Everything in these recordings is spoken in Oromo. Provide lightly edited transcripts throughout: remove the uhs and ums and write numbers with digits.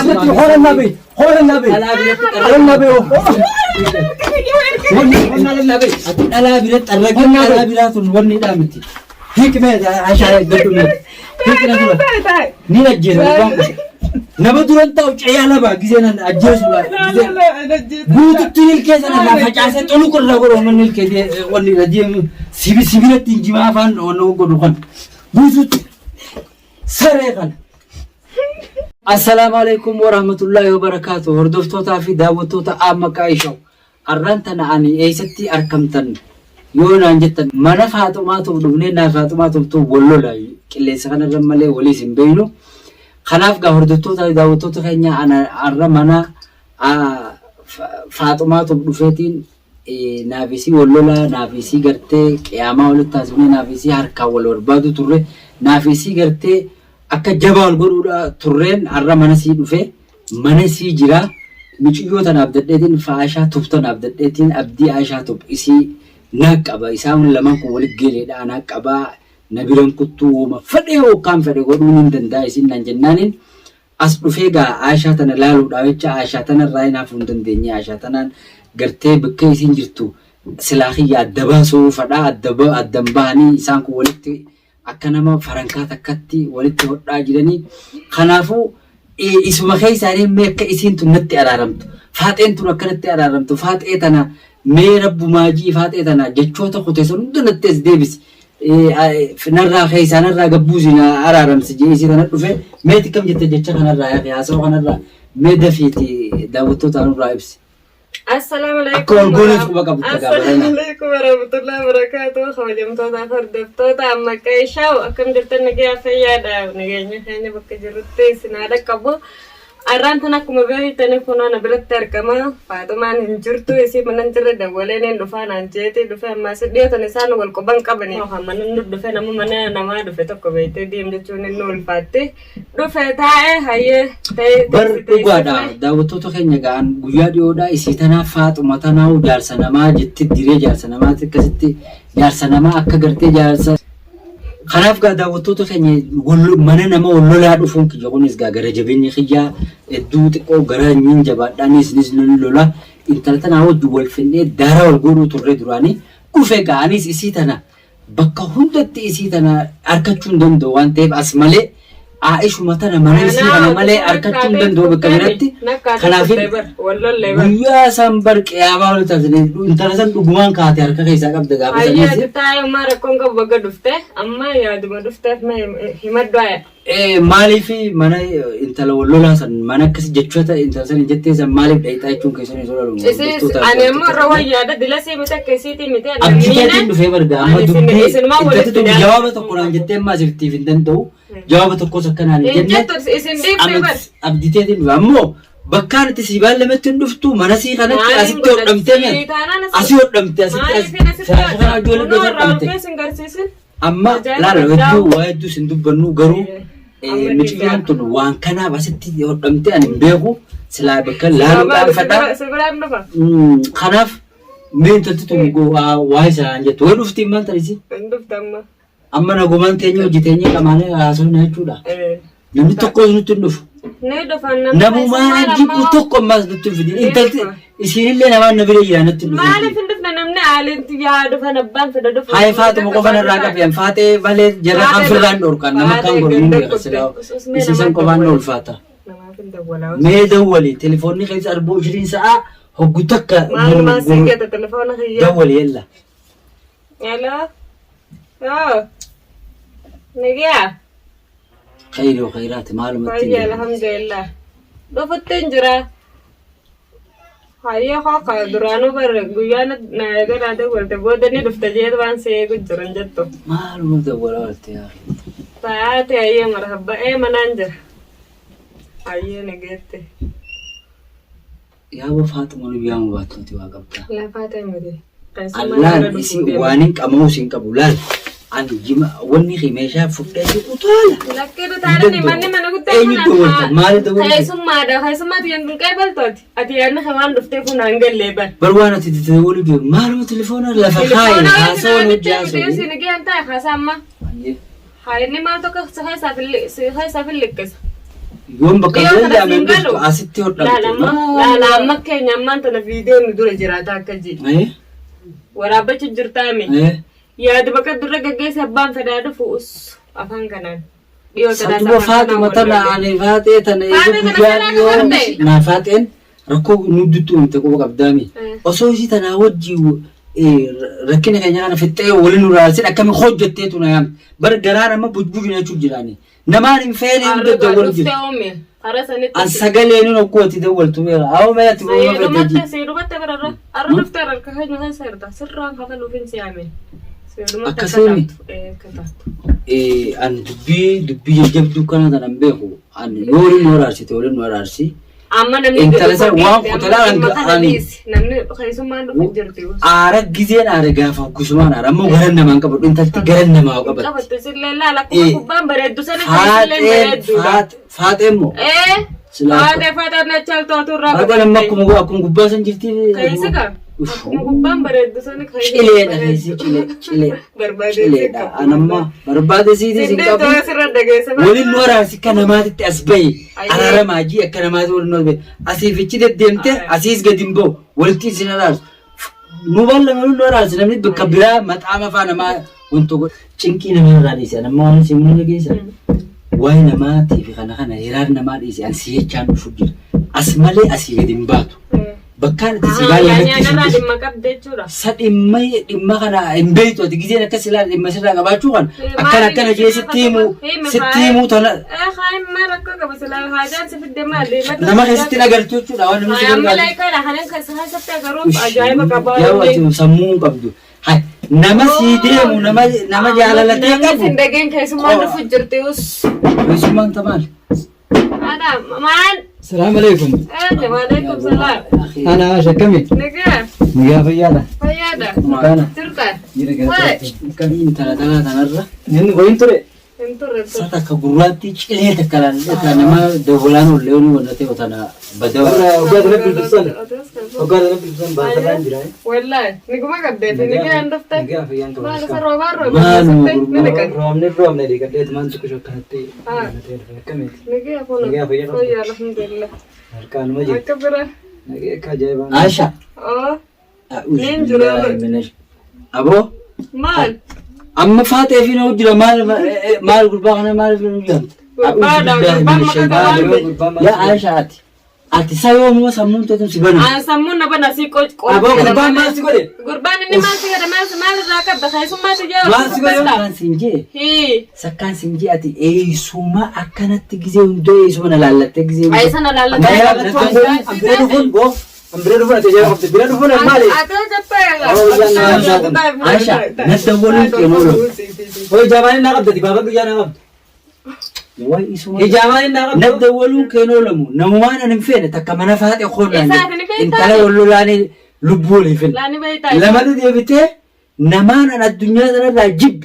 عبدتي حول النبي حول النبي حول النبي ألا بلت الرجل ألا بلات وني دامتي هيك ما عشان يقدروا هيك نجينا نبدو أنت وعيالا بقى جزينا أجلس ولا بوت تنيل كذا أنا فجأة تلو كل رجل ومن الكذا وني رديم سبيلة تنجمع فان ونوقف نقول بوت سرقان السلام عليكم ورحمة الله وبركاته هردفتوتا في دعوتوتا أمك عيشو أرنتنا أني أيستي أركمتن يونا جتن ما نفعتو ما تبدوني نفعتو ما تبتو ولو لا كل سكان الرملة ولي سنبينو خلاف هردفتوتا دعوتوتا خينيا أنا أرمنا فاطمة تبدوفتين نافسي ولو لا نافسي قرتي قيامة ولو تازمي نافسي هركا ولو ربادو تره نافسي قرتي akka jabal godhuudha turreen arra manasii dhufe manasii jira michiyyoo tanaaf dadheetiin faashaa tuftanaaf dadheetiin abdii aashaa tuf isii naaqaba isaan lamaan kun walitti geeleedha naaqaba nabiran kuttuu uuma fedhee hookaan fedhe godhuun hin danda'a isin nan jennaaniin as dhufee gaa aashaa tana laaluudha jecha aashaa tana irraa hinaafuu hin dandeenye aashaa tanaan gartee bakka isin jirtu silaahiyya adda baasuu fadhaa addan bahanii isaan kun walitti akka nama farankaa takkatti walitti hodhaa jiranii kanaafuu isuma keessaanii mee akka isiin tun natti araaramtu faaxeen tun akkanatti araaramtu faaxee tana mee rabbu maajii faaxee tana jechoota kuteessan hunda natti as deebis narraa keessaanarraa gabbuusin araaramsi jee isii tana dhufe meeti kam jette jecha kanarraa yaaqe haasawaa kanarraa mee dafiiti daawwattoota nurraa ibsi. السلام عليكم السلام عليكم ورحمة الله وبركاته خواجمتوتا فردفتوتا أما كيشاو أكم جرتنا كيا فيادا ونجينا خيني بكجرتي سنادا كبو أرانتنا كم بيجي تلفونا نبرتر كما فاتوما نجرتو يسي مننجر دولين دفعنا نجيتي دفع ما سديو تنسان والكوبان كبني محمد ندفع نمو منا نما دفع تكوبيتي ديم دچون نول فاتي دفع تاعي هاي bar dhugaadha daawwattoota keenya ga'an guyyaa dhiyoodha isiitana Faaxuma tanaa jaarsa namaa jetti diree jaarsa namaatti akkasitti jaarsa namaa akka gartee jaarsa kanaaf gaa daawwattoota keenya mana nama wallolaa dhufuun kiyya kunis gaa gara jabeenyi kiyyaa hedduu xiqqoo gara nyin jabaadhaanis nis lola intala tanaa wajju wal finnee daara wal godhuu turre duraanii dhufe ga'anis isii tana bakka hundatti isii tana arkachuu hin danda'u waan ta'eef as malee Aishu matana manasi kana malee arkachuu hin danda'u bakka biratti kanaaf guyyaa san bar qiyaamaa wal taasise intala san dhugumaan kaate harka keessaa qabda gaafa sanis ayyaa taa'ee maara konga baga dhufte amma yaaduma dhufteef himaddu aya maaliif mana intala wallolaa san mana akkas jechoota intala san jettee san maaliif dhayitaa jechuun keessan isoo lalu ani amma rawwan yaada dilasee mita keessiitii miti abdiitiin dhufee barga amma dubbii intatti jawaaba tokko naan jettee ammaa siftiif hin danda'u jawaaba tokkos akkanaan jenne abdiiteetiin dhufe ammoo bakkaan itti si baallametti hin dhuftu mana sii kanatti asitti hodhamtee asii hodhamte asitti amma laala hedduu waa hedduu sin dubbannu garuu miidhaan tun waan kanaaf asitti hodhamtee ani hin beeku silaa bakka laaluudhaan fadhaa kanaaf mee intalti tun waa isaan jettu way dhuftiin maal tarisi amma nagumaan teenya hojjeteenya qamaanee haasofna jechuudha namni tokkos nutti hin dhufu namumaan jibbu tokko ammaas nutti hin fidin intalti isiinillee namaan na bira jira nutti hin dhufu maaliif hin dhufne namni aaliinti yaa dhufan abbaan fida dhufu hayi Faaxuma qofan irraa qabiyan faatee malee jala kan firraan dhorkan nama kan godhu hin beeka silaa isiisan qofaan na ulfaata mee dawwali telefoonni keessa arbuu 20 sa'a hoggu takka maalmaa siigata telefoona kiyya dawwali yalla hello نجيا خير وخيرات معلومة طيب الحمد لله دفتن جرا هاي خاك درانو بر غيانا نايغر هذا ولد بودني دفتجيت وان سيغ جرن جتو معلومة ولا قلت يا أخي فاتي هي مرحبا ايه منانجر هاي نجيت يا أبو فاطمة نبيا مباتوتي واقبتا لا فاطمة دي الله نسي وانك أموسين قبولان عن جماعة وني خميشة فكرة وطالع. لكن تارني ماني ما نقول أي دول مال دول. هاي سما ده هاي سما تيجي كابل تود. أتيجي خمان دفتة فون أنجل ليبر. بروانا تتدول بيو مالو تلفون ولا فخاي حاسون وجاسو. تلفون نجي أنت خاسما. هاي ني ما توك هاي سافل لكس. يوم بكرة يا من بس أستي هرب. لا ما كان يمان تنا فيديو ندور جراتا كجي. إيه. ورابط جرتامي. إيه. يا دبكة درة جيس هبان فدادو فوس أفهم كنان. Satu Fatima tana ani Fate tana ibu kujari na Faten rako nudutu mteko kabdami. Oso isi tana wajji rakkina kanya kana fitte wali nurasi akami khojjete tuna yam bar garara ma bujbuju na chujirani. Namani mfeli mbe dawal jir. An sagale ni no kuati dawal tuwela. Aw ma yati wo ma beji. Sayyidu batta barara. Arrafta raka hajna han sarda. Sirran kafal ufin siyame. Akkasumi an dubbii jajjabduu kana tanan beeku an yoori nu waraarsi waliin nu waraarsi amma namni intalasa waan qotalaa namni keessummaan dhufu jirti aara gizeen aara gaafa kusumaan aara ammoo garan namaan qabadhu intalti garan namaa qabatti qabattu sillee laala kuma kubbaan bareeddu sana sillee bareeddu Faatee immoo Faatee nachaaltootu irraa Faatee amma akkuma gubbaa san jirti keessa qaba Gubbaan bareeddu sana cileedha keessi cileedha anamma barbaade siitii sin qabu waliin nu waraarsi akka namaatitti as bahi araaramaa jii akka namaatti waliin nu bahi asiifichi deddeemte asiis gadi hin bahu walitti isin araarsu nu bal'ama waliin nu waraarsi namni bakka biraa maxaama faa namaa wanto cinqii nama irraa dhiise anamma waan isin mul'ina geessa waa'ee namaatiif kana hiraar namaa dhiise an si jechaan dhufu jira as malee asii gadi hin baatu. Bakkaan itti si baay'ee dhimma kana hin beektu ati gizeen akka silaa dhimma sirraa qabaachuu kan akkana jee sitti himuu tana nama keessatti nagartu jechuudha waan namni sammuu qabdu nama sii deemu nama jaalalatee qabu keessummaan tamaal السلام عليكم. وعليكم السلام. أنا شكمي. نجا فيادا. مكانا. ترتا. كمين تلا تنرى. نين وين ترى؟ ساتا كبراتي شيء تكلم. أنا ما دولان ولا ولا تنا بدو. وقعد نبي بسان. وقعد نبي بسان باتران جراي. والله نيجو ما قدرت نيجي عندك. نيجا فيان تو. ما نسرو بارو. روم نيجي كده ما نسكت شو كهتي. كمين. نيجي أقول. نيجا فيان. الحمد لله. أركان مجيء. أكبره. نيجي كجايبان. عائشة. مين جرا؟ أبو. مال. أما فاتح فينا وجرا مال قربان مال فينا وجرا. يا عائشة أتي سايو مو سمون تدم سبنا. سمون نبنا سيكوج. أبو قربان ما سيكوج. قربان إني ما سيكوج ما راكب بخير سما تجاو. ما سيكوج. سكان سنجي. هي. سكان سنجي أتي أي سوما أكنت تجزي وندو أي سوما نلالة تجزي. أي سنة نلالة. أمبريدو بو. أمبريدو تجاو خبز. أمبريدو المالي. عائشة نتدولون كنولو. هو جمالي نقبض بابا بيجانا نقبض. إجابة نبدأ كنولمو نموانا نمفين تكمنا فهات يخون إنت لا يقولوا لاني لبولي فين لما تدي بيته نمانا الدنيا ترى لا جب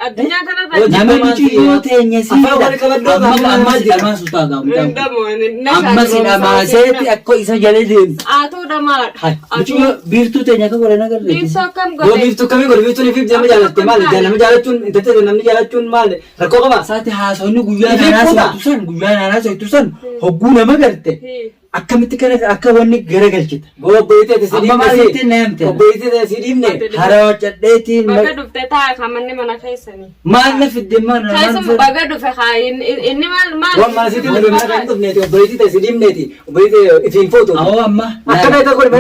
الدنيا ترى نما نجي يوتين يسير أما سوتاغا أما سينا ما سيتي أكو إسا جلدين دمار بيجو بيرتو تانيا كقولنا كرر بيرتو كم قول بيرتو كمي قول بيرتو نفيب جام جالت مال جام جالتون إنت تدري نمني جالتون مال ركوبا ما ساتي حاسوني غويا ناس ويتوسن هجونا ما قرته أكمل تكلم أكواني غرقلت هو بيته تسيرين أما ما بيته نامت بيته تسيرين نه هراء جدتي بقدر تتاع كمان ما نخيسني ما نفيد دمان خيسم بقدر في خاين إني ما وما سيتي ما كنتم نتي بيته تسيرين نتي بيته في فوتو أو أما أكمل تقول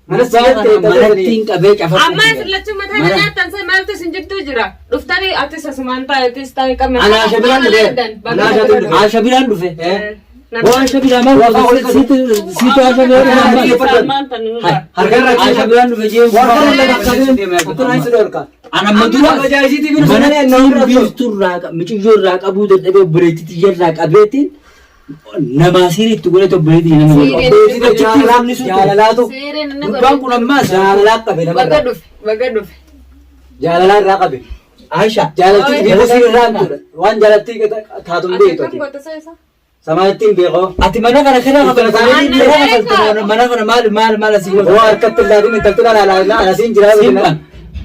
من السيارة مرتين كبيج أما سلتشو مثلا تنسى مالك سنجدو جرا دفتري أتيس سمانتا أتيس تاني كم أنا شبيلان دفع أنا شبيلان دفع وأنا شبيلان ما هو سيتو شبيلان هرجع شبيلان دفع جيم أنا مدورا أنا نور بيرتور راك مشجور راك أبو ده بريتي تيجي راك أبيتين نماسيري تقولي تبريدي نماسيري جالالاتو قربان كنا ما جالالات قبل بقدر جالالات راقبي عائشة جالالتي بيخسير رامتو وان جالالتي كاتم بيتو سمعتين بيغو أتي منا كنا خيرا قبل منا كنا مال سيغو هو أركت اللادين تلتنا على سين جراب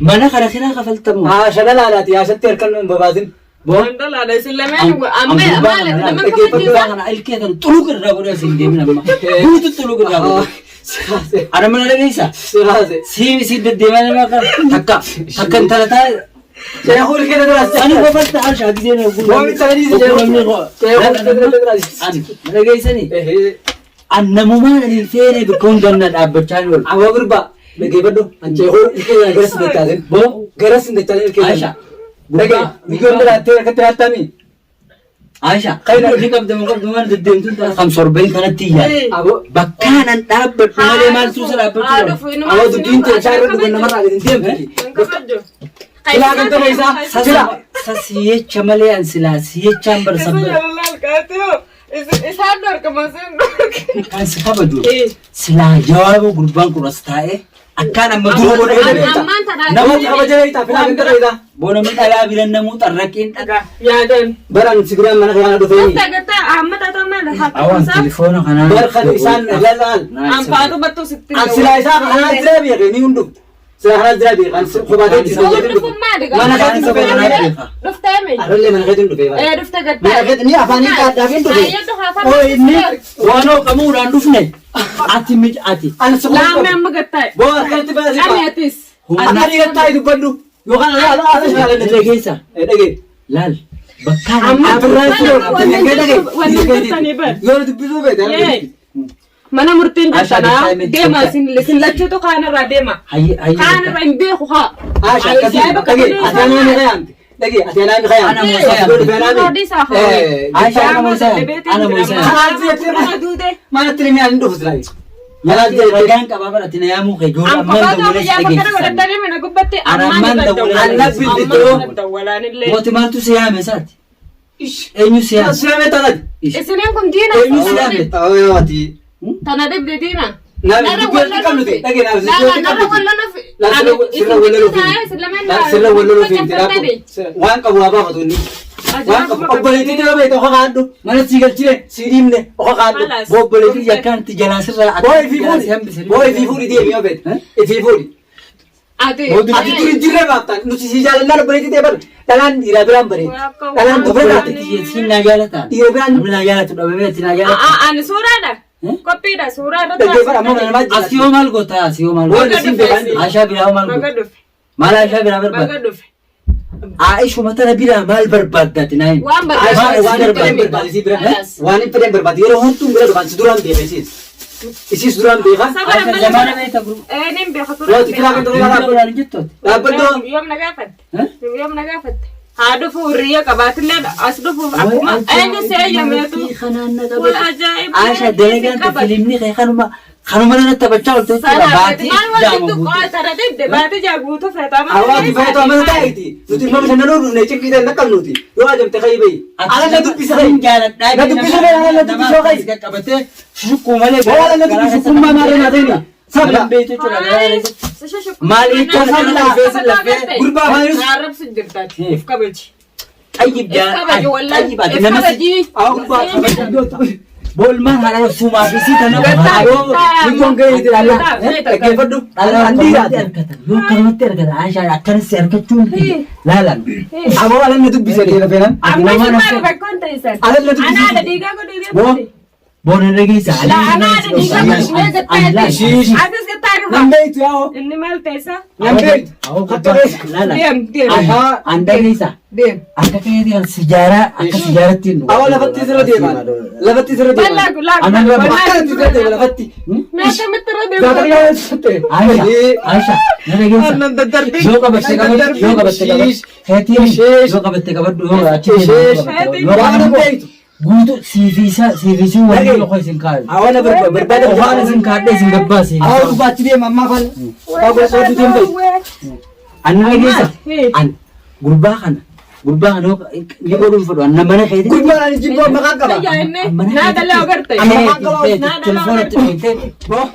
منا كنا خيرا قبل تمو شلال على تياشت تركن ببازين Wanda ada Islamian juga. Amme Ang amal gurbaan naman na kapatid. gurbaan na ilketan tulog ra ko na sindi mi namma. Buto tulog ra ko. Ara man na isa. Si de man na ka takka. Takkan talata. Saya hol ke na rasta. Ano ba basta ar shadi de na gurbaan. Mo tani si saya hol ke na rasta. Mana gaisa ni. Annamuma ni fere bi kon ganna dabbachan wal. Awa gurba. Lagi bado. Ance hol ke na garas de talen. Bo garas de talen ke. Aisha. Lagi bigon na te ka te atami. Aisha, kayna ni kab dum man de dem tun 45 kanati ya. Abo bakkanan dabbat male mal su sara dabbat. Awa du din te chayro du ganna mara din dem. Kila kan to isa. Sa siye chamale an sila siye chamber sabbar. Isa dor kemasin. Kan sakabadu. Sila jawabu gurbaan ku rastae. Akkan amma duro bodo ida. Namu kabaja ita pila kan ida. Bono mi ala bilan namu tarrakin daga. Ya dan. Baran sigram mana kana do feni. Gata amma ta mana hak. Awan telefono kana. Bar khan isan lalal. Am paatu battu sitti. Sila isa kana jrabi ya ni undu. Sila kana jrabi kan khobade ti Mana kan sa kana. Dufta mi. Arle mana kadin do feva. Dufta gata. Mana kadin ni afani ka dagin do. Ayado hafa. Oi ni wano kamu udah dufne. Ati mit ati. An La me amma gata. Bo kan ti ba si. Ami atis. Ani gata itu bandu. Yo kan ala sala de legesa. Dege. Lal. Bakkan Amma abra Wanni bar. Yo du bisu be da. Mana murtin Asha jana assignment dema center. sin lachu to kana ra dema. Hayi Kana ra imbe ko ha. Asha kasi dege atana ni kayam. Dege atana ni kayam. Ana mo sayam. Asha ana mo sayam. Ana mo sayam. Mana trimi andu husrai. Mana je ragan ka baba atina yamu kay jora Am man papa da to wala ya dege. fakara wadani mena gubbati Araman da wala le. Moti man tu sayam sat. Enyu sayam. Sayam tanad. Isinin kun dina. Enyu sayam. Tayo ati. Tana de bledina. Na dugel kam luti. Dege na zikoti kam luti. La sila wala luti. La sila wala luti. Wan ka buwa ba matuni. Wan ka obboliti na ba ito kakado. Mana sigal chile sirim ne o kakado. Obboliti yakan ti jalasira. Boy fifuri di mi abet. E fifuri. Ate. Ati turi dire baptan. Nusi si jalan na obboliti te bar. Talan ira biram bare. Talan dobre na ti sin na jala ta. Ira biram na jala tu dobe ti na jala. An surada. Kopida surada. Dege bar amma na majja. Asio mal gota asio mal. Wala sim be kan. Asha bira mal gota. Magaduf. Mala Asha bira bar. Magaduf. Aisha matara bira mal barbad tinai. Wan barbad si bira. Wan ipre barbad. Yero hontum bira ban suduram de besis. Isis duram de kan. Aisha zamana me ta guru. nim be khatur. Lo tikra kan to la jitto. La bado. Yom nagafat. Yom nagafat. Hadu furiya kabatile asdu fu akuma ayne se yametu. Wal ajaib. Aisha delegan ta filmni khay khanuma khanuma na tabachal to baati jamu. Baati jagu to fetama. Awati fato amana taiti. Nuti mama sana no ne chekki da nakal nuti. Yo ajam te khay bai. Ala na duppi sai. Na duppi sai ala na duppi sai kai. Kabate shukku male. Ala na duppi shukku ma mare na deni. Sabla beito chola. Mali to sabla la fe. Gurba virus. Arab sujirta. Ifkabechi. Tayyib ya. Tayyib ad namasi. Aw gurba bol man hala suma bisi tana. Ayo nikon gay dilala. Ke fadu. Ala andira. Yo karmate ergada Aisha akkan serka chunti. Lalan. Abo ala na dubbi sai da fenan. Amma shi ba konta isa. Ala na dubbi. Ana da diga ko diga. Bo bona regi sa. La ana da diga ko diga. Allah shi. Atis ka taru. Nambe itu yao. Inni mal tesa. Nambe. Lalan. Dem. Aha anda isa. Dem. Akka kaya dia sejarah, akka sejarah tin. Awal lafati sira dia man. Lafati sira dia. Anan ba bakkan sira dia lafati. Na ta mitra dem. Kata ya sate. Aisha, nalagi sa. Anan da dardi. Yo ka batte ka bad, yo ka batte ka bad. Heti yo ka batte ka bad. Yo ati. Yo ka batte. Gutu CV wali lo ko sin kal. Awana berbeda ko sin kade sin gabba sin. Aw bachi dia mamma fal. Aw ba so din bai. An lagi sa. An gurba kana. Gurba ano ni ko dum fado an mana kayde. Gurba ani jibbo makaka ba. Na dalaw garte. Na dalaw. Telephone te. Bo.